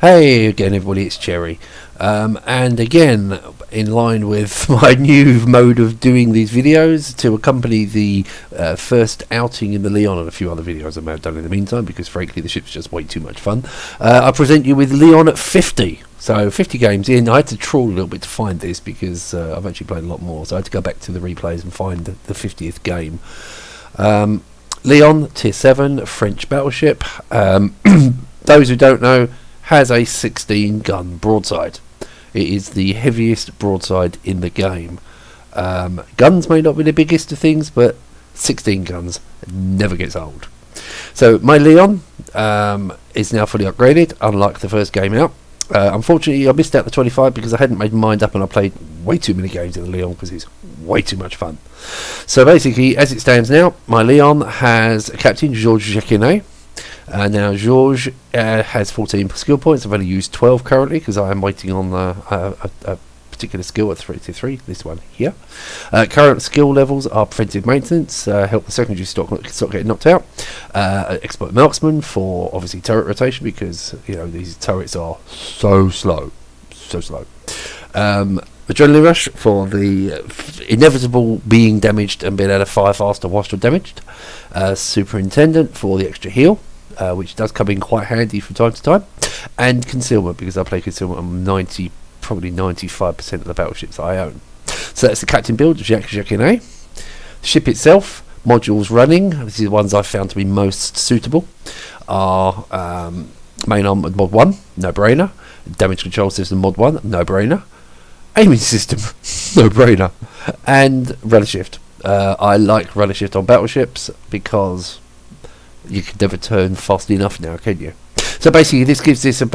Hey again everybody, it's Cherry. And again, in line with my new mode of doing these videos to accompany the first outing in the Lyon and a few other videos I may have done in the meantime, because frankly the ship's just way too much fun, I present you with Lyon at 50. So 50 games in. I had to trawl a little bit to find this because I've actually played a lot more, so I had to go back to the replays and find the 50th game. Lyon, tier 7, French battleship. Those who don't know, has a 16 gun broadside. It is the heaviest broadside in the game. Guns may not be the biggest of things, but 16 guns never gets old. So my Lyon is now fully upgraded, unlike the first game out. Unfortunately I missed out the 25 because I hadn't made my mind up, and I played way too many games in the Lyon because it's way too much fun. So basically, as it stands now, my Lyon has a captain, Georges Jacquinet. Now Georges has 14 skill points. I've only used 12 currently because I am waiting on a particular skill at 3, this one here. Current skill levels are preventive maintenance, help the secondary stock getting knocked out, expert marksman for obviously turret rotation, because you know these turrets are so slow. Adrenaline rush for the inevitable being damaged and being able to fire faster whilst you're damaged. Superintendent for the extra heal, which does come in quite handy from time to time, and concealment, because I play concealment on probably 95% of the battleships that I own. So that's the captain build, Jacquinet. The ship itself, modules running, this is the ones I've found to be most suitable, are main armament mod 1, no brainer. Damage control system mod 1, no brainer. Aiming system, no brainer. And rudder shift. I like rudder shift on battleships because you can never turn fast enough now, can you? So basically, this gives it a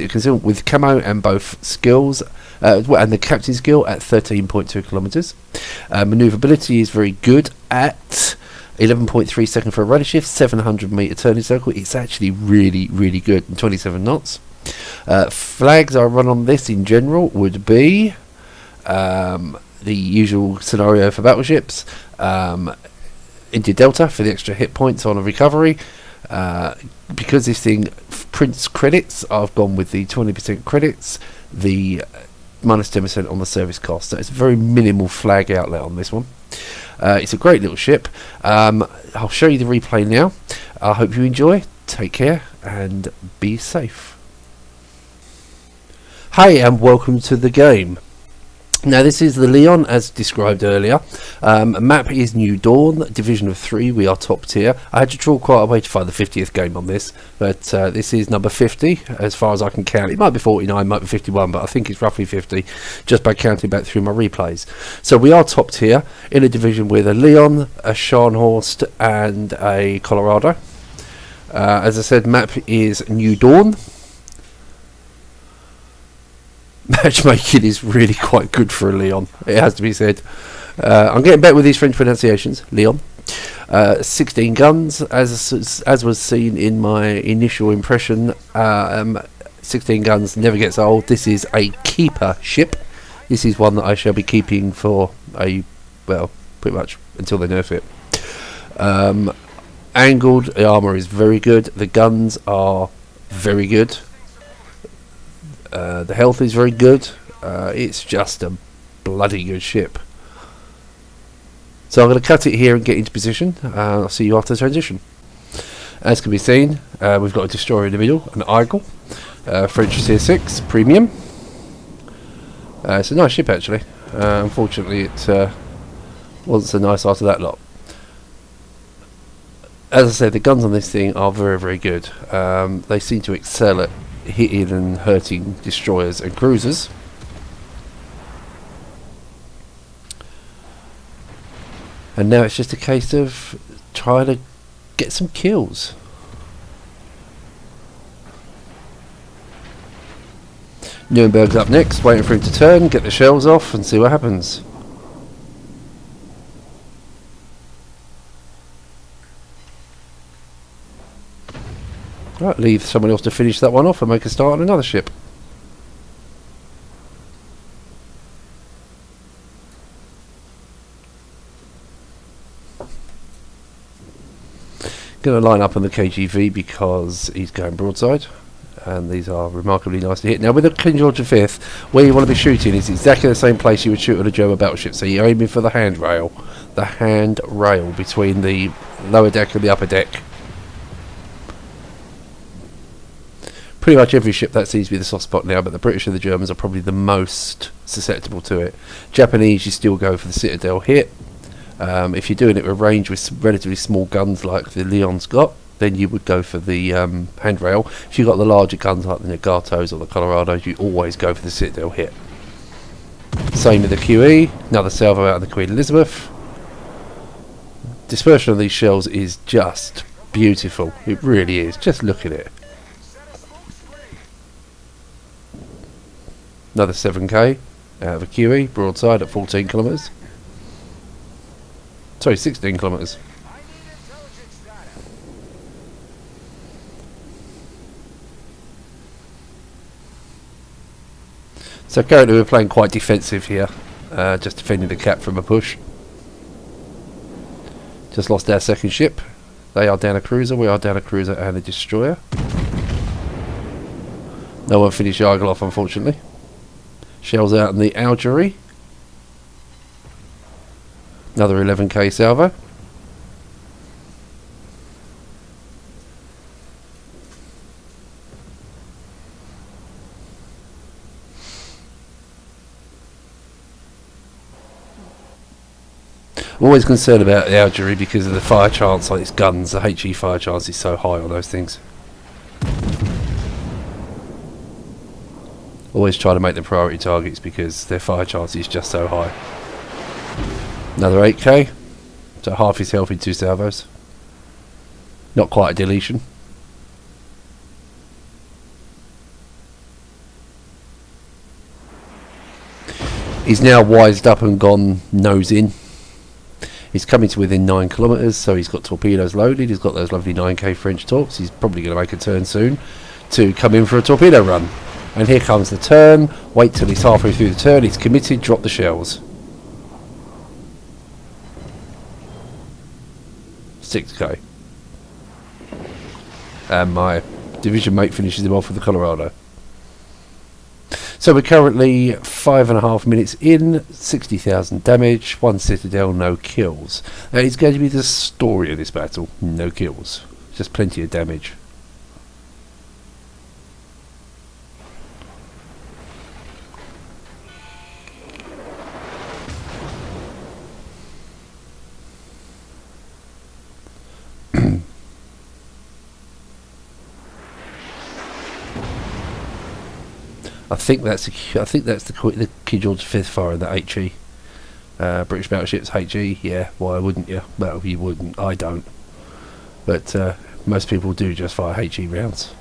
concealment with camo and both skills, and the captain skill at 13.2 kilometers. Maneuverability is very good at 11.3 seconds for a rudder shift, 700 meter turning circle. It's actually really good, and 27 knots. Flags I run on this in general would be the usual scenario for battleships. Into Delta for the extra hit points on a recovery. Because this thing prints credits, I've gone with the 20% credits, the minus 10% on the service cost. So it's a very minimal flag outlet on this one. It's a great little ship. I'll show you the replay now. I hope you enjoy. Take care and be safe. Hi and welcome to the game. Now this is the Lyon as described earlier. Map is New Dawn, division of 3, we are top tier. I had to trawl quite a way to find the 50th game on this, but this is number 50 as far as I can count. It might be 49, might be 51, but I think it's roughly 50 just by counting back through my replays. So we are top tier in a division with a Lyon, a Scharnhorst and a Colorado. As I said, map is New Dawn. Matchmaking is really quite good for a Lyon, it has to be said. I'm getting better with these French pronunciations. Lyon. 16 guns, as was seen in my initial impression. 16 guns never gets old. This is a keeper ship. This is one that I shall be keeping for pretty much until they nerf it. Angled armour is very good. The guns are very good. The health is very good. It's just a bloody good ship. So I'm going to cut it here and get into position. I'll see you after the transition. As can be seen, we've got a destroyer in the middle, an Eagle, French tier 6 premium. It's a nice ship actually. Unfortunately it wasn't so nice after that lot. As I said, the guns on this thing are very good. They seem to excel at hitting and hurting destroyers and cruisers. And now it's just a case of trying to get some kills. Nuremberg's up next, waiting for him to turn, get the shells off and see what happens. Right, leave someone else to finish that one off and make a start on another ship. Going to line up on the KGV because he's going broadside. and these are remarkably nice to hit. Now with the King George V, where you want to be shooting is exactly the same place you would shoot on a German battleship. So you're aiming for the handrail between the lower deck and the upper deck. Pretty much every ship that seems to be the soft spot now, but the British and the Germans are probably the most susceptible to it. Japanese, you still go for the Citadel hit. If you're doing it with range with relatively small guns like the Lyon's got, then you would go for the handrail. If you've got the larger guns like the Nagatos or the Colorados, you always go for the Citadel hit. Same with the QE, another salvo out of the Queen Elizabeth. Dispersion of these shells is just beautiful. It really is. Just look at it. Another 7k out of a QE, broadside at 14 kilometres. Sorry, 16 kilometres. So currently we're playing quite defensive here, just defending the cap from a push. Just lost our second ship. They are down a cruiser, we are down a cruiser and a destroyer. No one finished Argyle off, unfortunately. Shells out in the Algerie. Another 11k salvo. I'm always concerned about the Algerie because of the fire chance on its guns. The HE fire chance is so high on those things. Always try to make them priority targets because their fire chance is just so high. Another 8k, so half his health in 2 salvos. Not quite a deletion. He's now wised up and gone nose in. He's coming to within 9 kilometres, so he's got torpedoes loaded. He's got those lovely 9k French torps. He's probably going to make a turn soon to come in for a torpedo run. And here comes the turn. Wait till he's halfway through the turn. He's committed. Drop the shells. 6k. And my division mate finishes him off with the Colorado. So we're currently 5.5 minutes in, 60,000 damage, 1 citadel, no kills. That is going to be the story of this battle. No kills. Just plenty of damage. I think that's the King George V firing that HE. British battleships HE. Yeah, why wouldn't you? Well, you wouldn't. I don't. But most people do just fire HE rounds.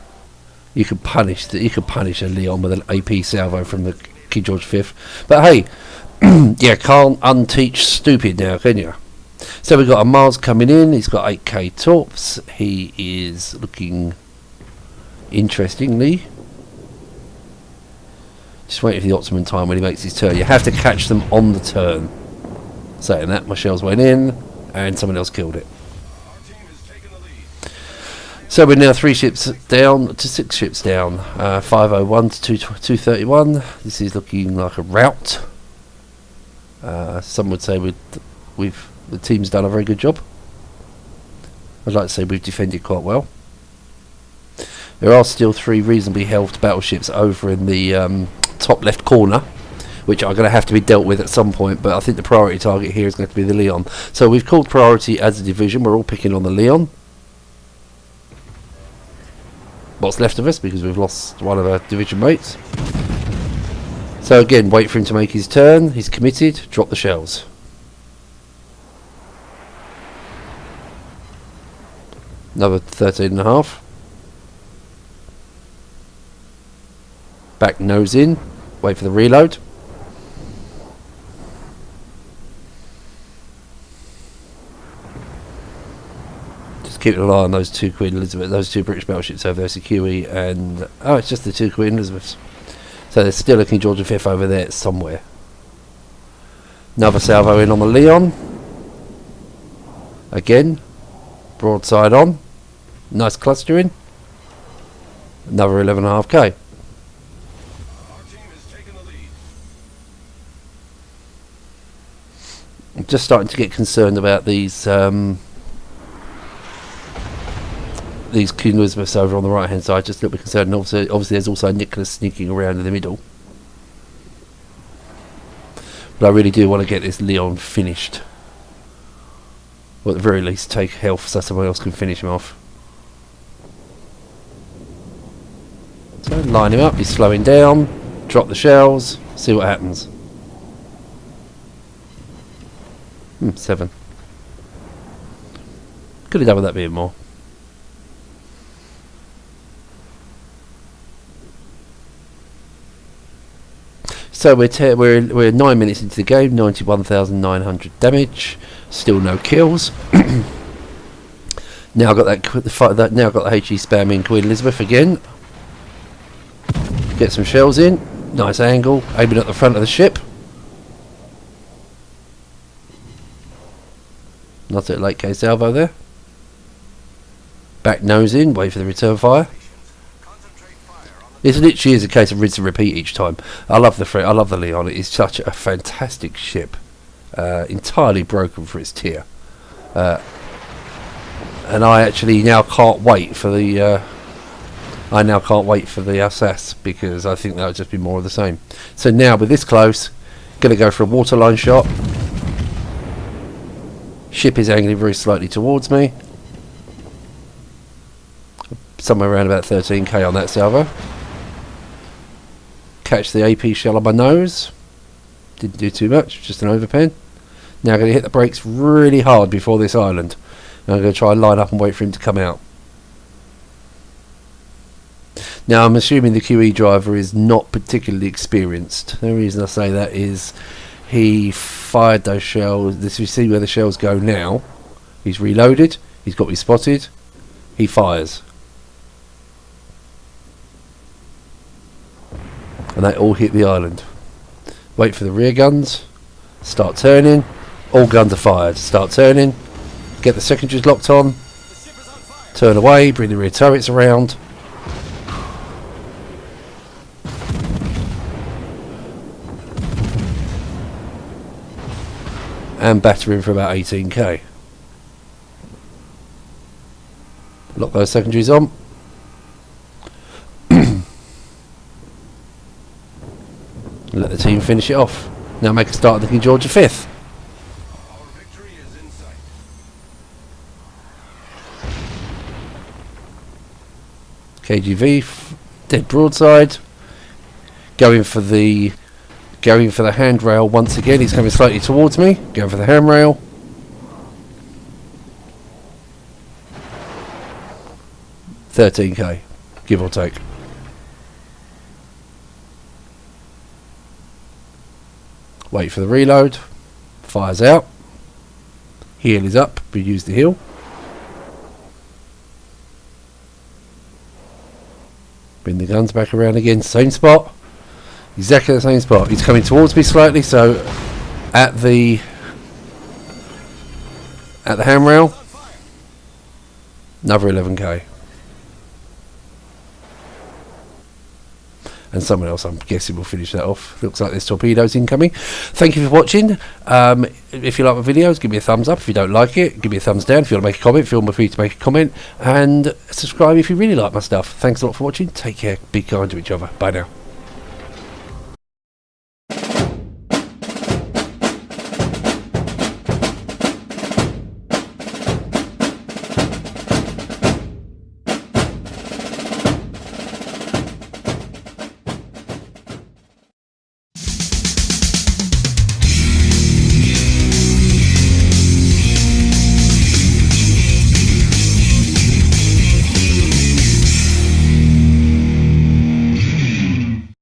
You could punish a Lyon with an AP salvo from the King George V. But hey, yeah, can't unteach stupid now, can you? So we've got a Mars coming in. He's got 8k torps. He is looking interestingly. Just waiting for the optimum time when he makes his turn. You have to catch them on the turn. Saying that, my shells went in, and someone else killed it. So we're now 3 ships down to 6 ships down. 501 to 231. This is looking like a rout. Some would say the team's done a very good job. I'd like to say we've defended quite well. There are still 3 reasonably healthed battleships over in the top left corner, which are going to have to be dealt with at some point, but I think the priority target here is going to be the Lyon. So we've called priority as a division. We're all picking on the Lyon. What's left of us, because we've lost one of our division mates. So again, wait for him to make his turn. He's committed. Drop the shells. Another 13.5. Back nose in. Wait for the reload. Just keeping an eye on those 2 Queen Elizabeth, those 2 British battleships over there, QE and it's just the 2 Queen Elizabeths. So there's still a King George V over there somewhere. Another salvo in on the Lyon. Again, broadside on. Nice clustering. Another 11.5k. I'm just starting to get concerned about these King Elizabeths over on the right hand side. Just a little bit concerned. And obviously there's also Nicholas sneaking around in the middle. But I really do want to get this Lyon finished. Or at the very least take health so someone else can finish him off. So line him up, he's slowing down, drop the shells, see what happens. 7. Could have done with that being more. So we're 9 minutes into the game, 91,900 damage, still no kills. Now I've got now I've got the HE spamming Queen Elizabeth again. Get some shells in, nice angle, aiming at the front of the ship. Not at late K salvo there. Back nose in, wait for the return fire. This literally is a case of rinse and repeat each time. I love the Lyon. It is such a fantastic ship, entirely broken for its tier, and I actually now can't wait for the. Alsace, because I think that would just be more of the same. So now with this close, going to go for a waterline shot. Ship is angling very slightly towards me. Somewhere around about 13k on that salvo. Catch the AP shell on my nose. Didn't do too much, just an overpen. Now I'm going to hit the brakes really hard before this island. And I'm going to try and line up and wait for him to come out. Now I'm assuming the QE driver is not particularly experienced. The reason I say that is he fired those shells. This, you see where the shells go now. He's reloaded. He's got me spotted. He fires. And they all hit the island. Wait for the rear guns. Start turning. All guns are fired. Start turning. Get the secondaries locked on. Turn away. Bring the rear turrets around. And batter him for about 18k. Lock those secondaries on. Let the team finish it off. Now make a start at the King George V. KGV, dead broadside. Going for the handrail once again. He's coming slightly towards me. Going for the handrail. $13k, give or take. Wait for the reload. Fires out. Heel is up. We use the heel. Bring the guns back around again. Same spot. Exactly the same spot. He's coming towards me slightly, so at the handrail. Another 11k. And someone else, I'm guessing, will finish that off. Looks like there's torpedoes incoming. Thank you for watching. If you like my videos, give me a thumbs up. If you don't like it, give me a thumbs down. If you want to make a comment, feel free to make a comment. And subscribe if you really like my stuff. Thanks a lot for watching. Take care. Be kind to each other. Bye now.